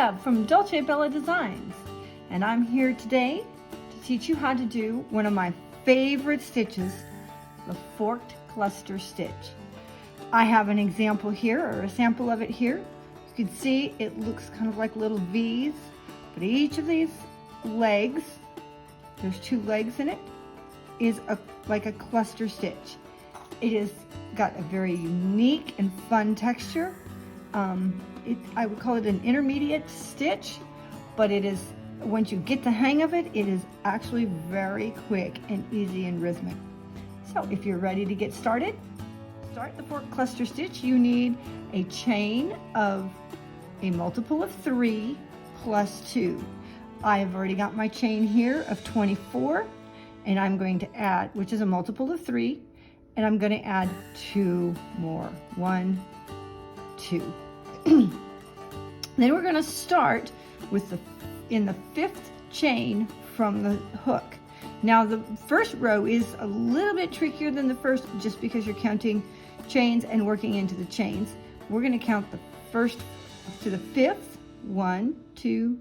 Deb from Dolce Bella Designs, and I'm here today to teach you how to do one of my favorite stitches, the forked cluster stitch. I have an example here, or a sample of it here. You can see it looks kind of like little V's, but each of these legs, there's 2 legs in it, is like a cluster stitch. It has got a very unique and fun texture. I would call it an intermediate stitch, but it is, once you get the hang of it, it is actually very quick and easy and rhythmic. So if you're ready to get started, start the fork cluster stitch. You need a chain of a multiple of 3 plus 2. I've already got my chain here of 24, and I'm going to add, which is a multiple of 3, and I'm going to add 2 more. 1, 2. Then we're going to start with in the 5th chain from the hook. Now the first row is a little bit trickier than the first, just because you're counting chains and working into the chains. We're going to count the first to the 5th. 1, 2,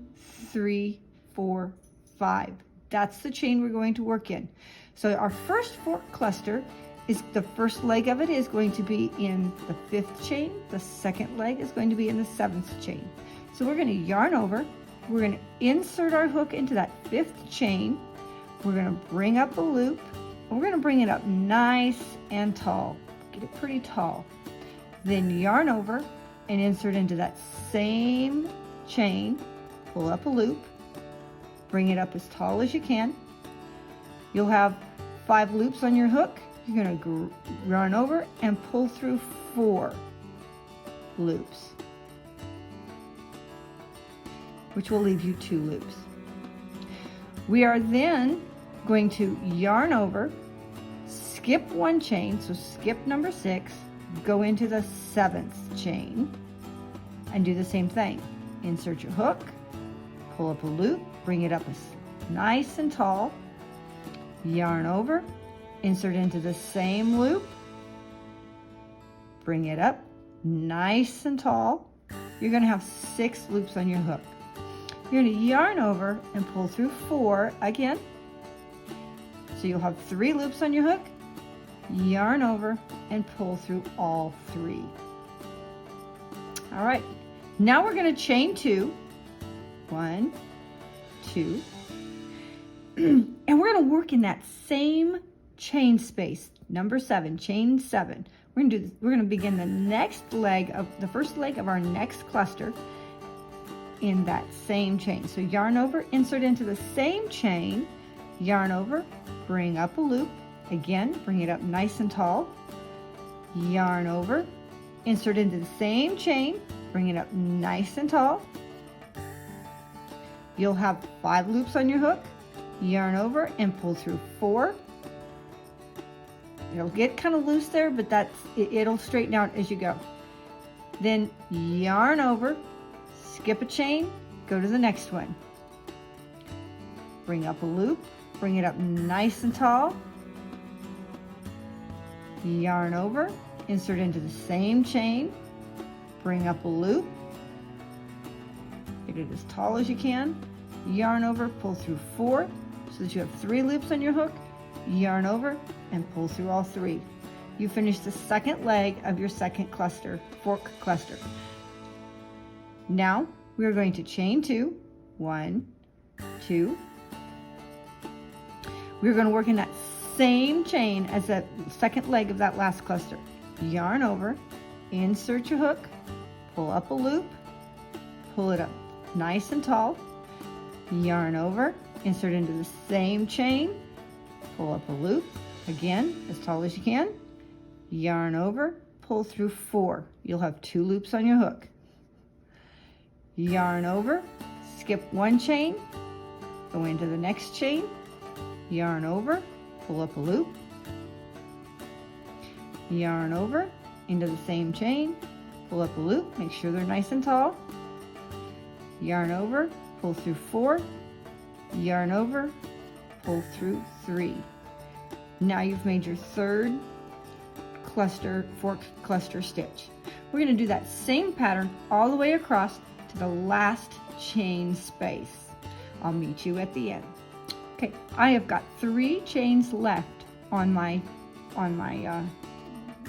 3, 4, 5. That's the chain we're going to work in. So our first fork cluster is, the first leg of it is going to be in the 5th chain. The second leg is going to be in the 7th chain. So we're going to yarn over. We're going to insert our hook into that 5th chain. We're going to bring up a loop. We're going to bring it up nice and tall. Get it pretty tall. Then yarn over and insert into that same chain. Pull up a loop. Bring it up as tall as you can. You'll have 5 loops on your hook. You're going to yarn over and pull through 4 loops, which will leave you 2 loops. We are then going to yarn over, skip 1 chain, so skip number 6, go into the 7th chain, and do the same thing. Insert your hook, pull up a loop, bring it up as nice and tall, yarn over, insert into the same loop, bring it up nice and tall. You're going to have 6 loops on your hook. You're going to yarn over and pull through 4 again. So you'll have 3 loops on your hook, yarn over and pull through all 3. All right, now we're going to chain 2. 1, 2, and we're going to work in that same chain space, number 7, chain 7. We're going to begin the next leg of the first leg of our next cluster in that same chain. So yarn over, insert into the same chain, yarn over, bring up a loop, again, bring it up nice and tall, yarn over, insert into the same chain, bring it up nice and tall. You'll have 5 loops on your hook, yarn over and pull through 4. It'll get kind of loose there, but it'll straighten out as you go. Then yarn over, skip a chain, go to the next one. Bring up a loop, bring it up nice and tall. Yarn over, insert into the same chain, bring up a loop. Get it as tall as you can. Yarn over, pull through 4 so that you have 3 loops on your hook. Yarn over and pull through all 3. You finish the second leg of your second cluster, fork cluster. Now we're going to chain 2. 1, 2. We're going to work in that same chain as the second leg of that last cluster. Yarn over, insert your hook, pull up a loop, pull it up nice and tall, yarn over, insert into the same chain, pull up a loop, again, as tall as you can, yarn over, pull through 4. You'll have 2 loops on your hook. Yarn over, skip 1 chain, go into the next chain, yarn over, pull up a loop, yarn over, into the same chain, pull up a loop, make sure they're nice and tall, yarn over, pull through 4, yarn over, pull through 3. Now you've made your 3rd cluster, fork cluster stitch. We're going to do that same pattern all the way across to the last chain space. I'll meet you at the end. Okay, I have got 3 chains left on my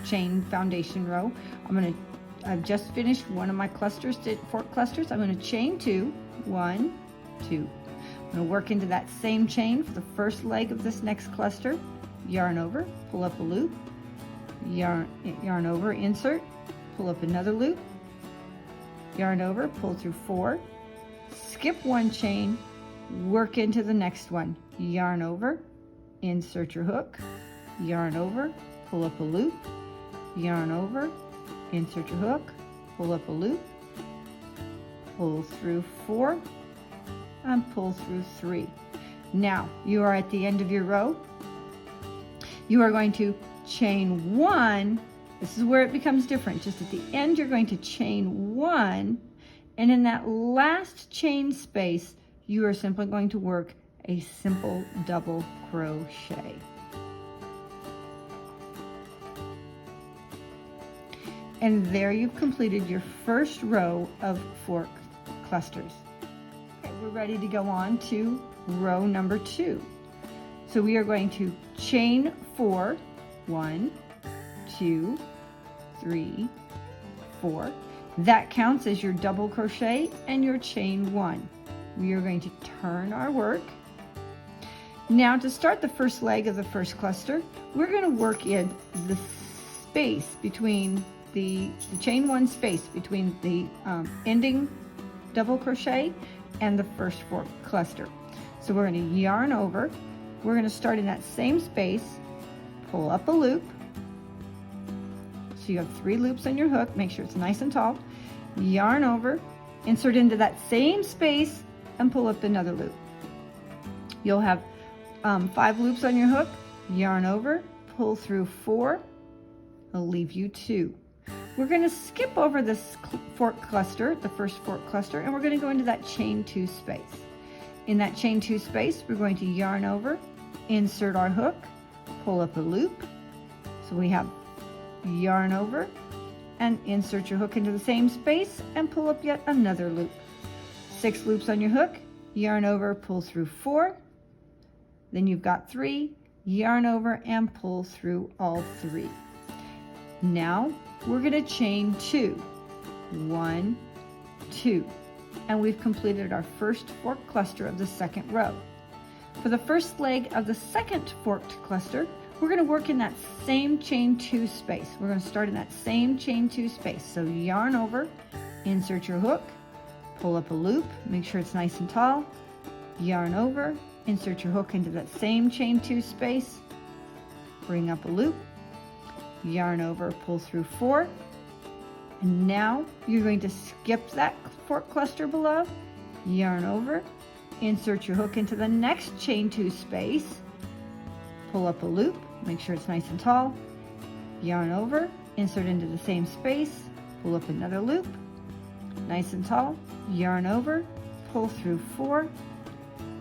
chain foundation row. I've just finished one of my fork clusters. I'm going to chain 2, 1, 2. I'm going to work into that same chain for the first leg of this next cluster. Yarn over, pull up a loop, yarn over, insert, pull up another loop, yarn over, pull through 4, skip 1 chain, work into the next one, yarn over, insert your hook, yarn over, pull up a loop, yarn over, insert your hook, pull up a loop, pull through 4, and pull through 3. Now you are at the end of your row. You are going to chain 1. This is where it becomes different. Just at the end, you're going to chain 1, and in that last chain space, you are simply going to work a simple double crochet. And there you've completed your first row of fork clusters. Okay, we're ready to go on to row number 2. So we are going to chain 4, 1, 2, 3, 4. That counts as your double crochet and your chain 1. We are going to turn our work. Now to start the first leg of the first cluster, we're going to work in the space between the chain 1 space between the ending double crochet and the first fork cluster. So we're going to yarn over. We're going to start in that same space, pull up a loop. So you have 3 loops on your hook. Make sure it's nice and tall. Yarn over, insert into that same space, and pull up another loop. You'll have 5 loops on your hook. Yarn over, pull through 4. I'll leave you 2. We're going to skip over this fork cluster, the first fork cluster, and we're going to go into that chain 2 space. In that chain 2 space, we're going to yarn over, insert our hook, pull up a loop. So we have yarn over and insert your hook into the same space and pull up yet another loop. 6 loops on your hook, yarn over, pull through 4. Then you've got 3, yarn over and pull through all 3. Now we're going to chain 2, 1, 2, and we've completed our first fork cluster of the second row. For the first leg of the second forked cluster, we're going to work in that same chain 2 space. We're going to start in that same chain 2 space. So yarn over, insert your hook, pull up a loop, make sure it's nice and tall, yarn over, insert your hook into that same chain 2 space, bring up a loop, yarn over, pull through 4, and now you're going to skip that fork cluster below, yarn over, insert your hook into the next chain 2 space, pull up a loop, make sure it's nice and tall, yarn over, insert into the same space, pull up another loop, nice and tall, yarn over, pull through 4,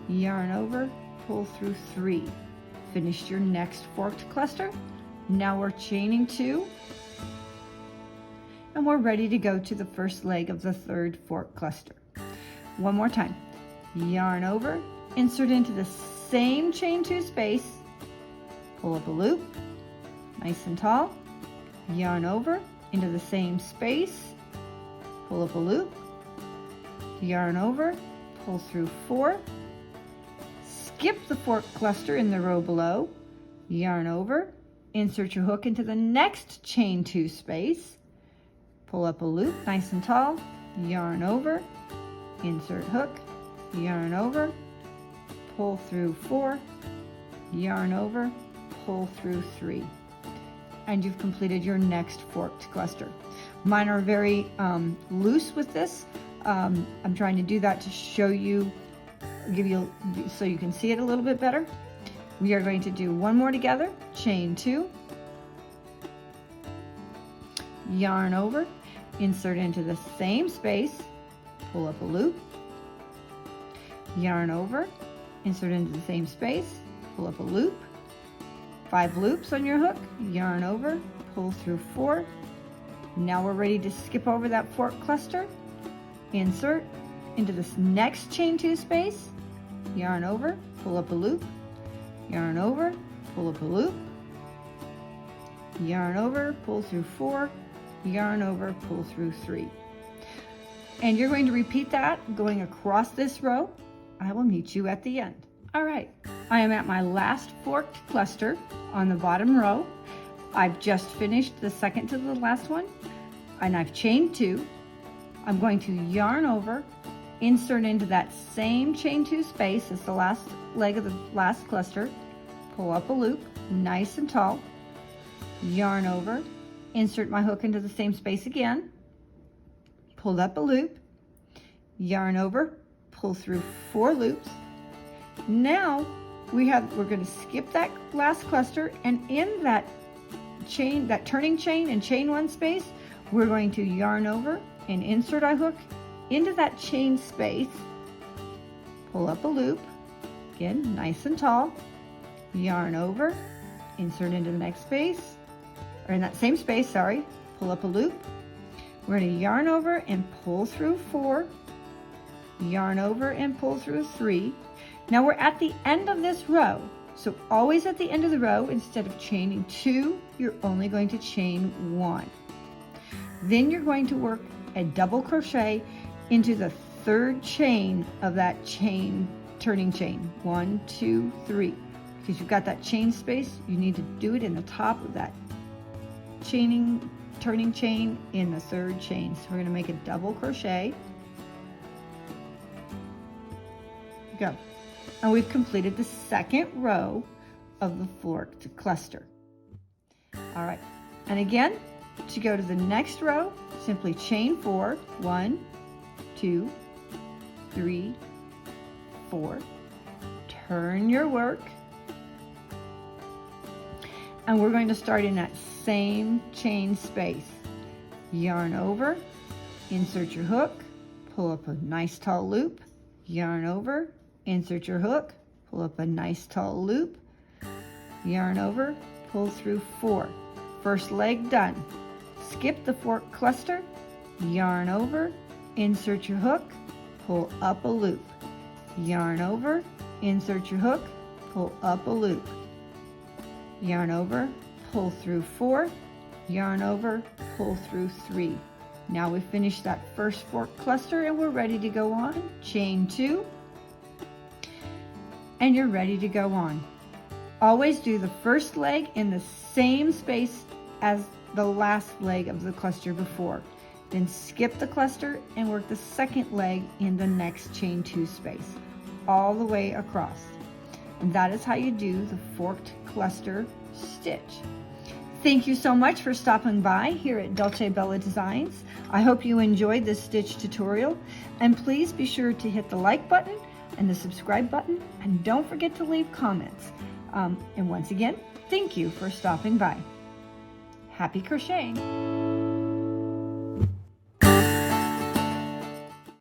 yarn over, pull through 3. Finished your next forked cluster. Now we're chaining 2, and we're ready to go to the first leg of the third fork cluster. One more time. Yarn over, insert into the same chain 2 space, pull up a loop, nice and tall, yarn over, into the same space, pull up a loop, yarn over, pull through 4, skip the fork cluster in the row below, yarn over, insert your hook into the next chain 2 space, pull up a loop nice and tall, yarn over, insert hook, yarn over, pull through 4, yarn over, pull through 3, and you've completed your next forked cluster. Mine are very loose with this. I'm trying to do that to show you, so you can see it a little bit better. We are going to do one more together, chain 2, yarn over, insert into the same space, pull up a loop, yarn over, insert into the same space, pull up a loop, 5 loops on your hook, yarn over, pull through 4. Now we're ready to skip over that fork cluster, insert, into this next chain 2 space, yarn over, pull up a loop, yarn over, pull up a loop, yarn over, pull through 4, yarn over, pull through 3. And you're going to repeat that going across this row. I will meet you at the end. All right, I am at my last forked cluster on the bottom row. I've just finished the second to the last one, and I've chained 2. I'm going to yarn over, insert into that same chain 2 space as the last leg of the last cluster, pull up a loop, nice and tall, yarn over, insert my hook into the same space again, pull up a loop, yarn over, pull through 4 loops. Now we're going to skip that last cluster, and in that chain, that turning chain and chain 1 space, we're going to yarn over and insert our hook into that chain space, pull up a loop, again nice and tall, yarn over, insert into the next space, or in that same space, sorry, pull up a loop. We're going to yarn over and pull through 4, yarn over and pull through 3. Now we're at the end of this row, so always at the end of the row, instead of chaining 2, you're only going to chain 1. Then you're going to work a double crochet into the 3rd chain of that chain, turning chain, 1, 2, 3. Because you've got that chain space, you need to do it in the top of that turning chain in the 3rd chain. So we're going to make a double crochet. Go. And we've completed the 2nd row of the forked cluster. All right, and again, to go to the next row, simply chain 4, 1, 2, 3, 4, turn your work, and we're going to start in that same chain space. Yarn over, insert your hook, pull up a nice tall loop, yarn over, insert your hook, pull up a nice tall loop, yarn over, pull through 4. First leg done. Skip the fork cluster, yarn over, insert your hook, pull up a loop, yarn over, insert your hook, pull up a loop, yarn over, pull through 4, yarn over, pull through 3. Now we've finished that first fork cluster and we're ready to go on. Chain 2, and you're ready to go on. Always do the first leg in the same space as the last leg of the cluster before. Then skip the cluster and work the 2nd leg in the next chain 2 space, all the way across. And that is how you do the forked cluster stitch. Thank you so much for stopping by here at Dolce Bella Designs. I hope you enjoyed this stitch tutorial, and please be sure to hit the like button and the subscribe button, and don't forget to leave comments. And once again, thank you for stopping by. Happy crocheting!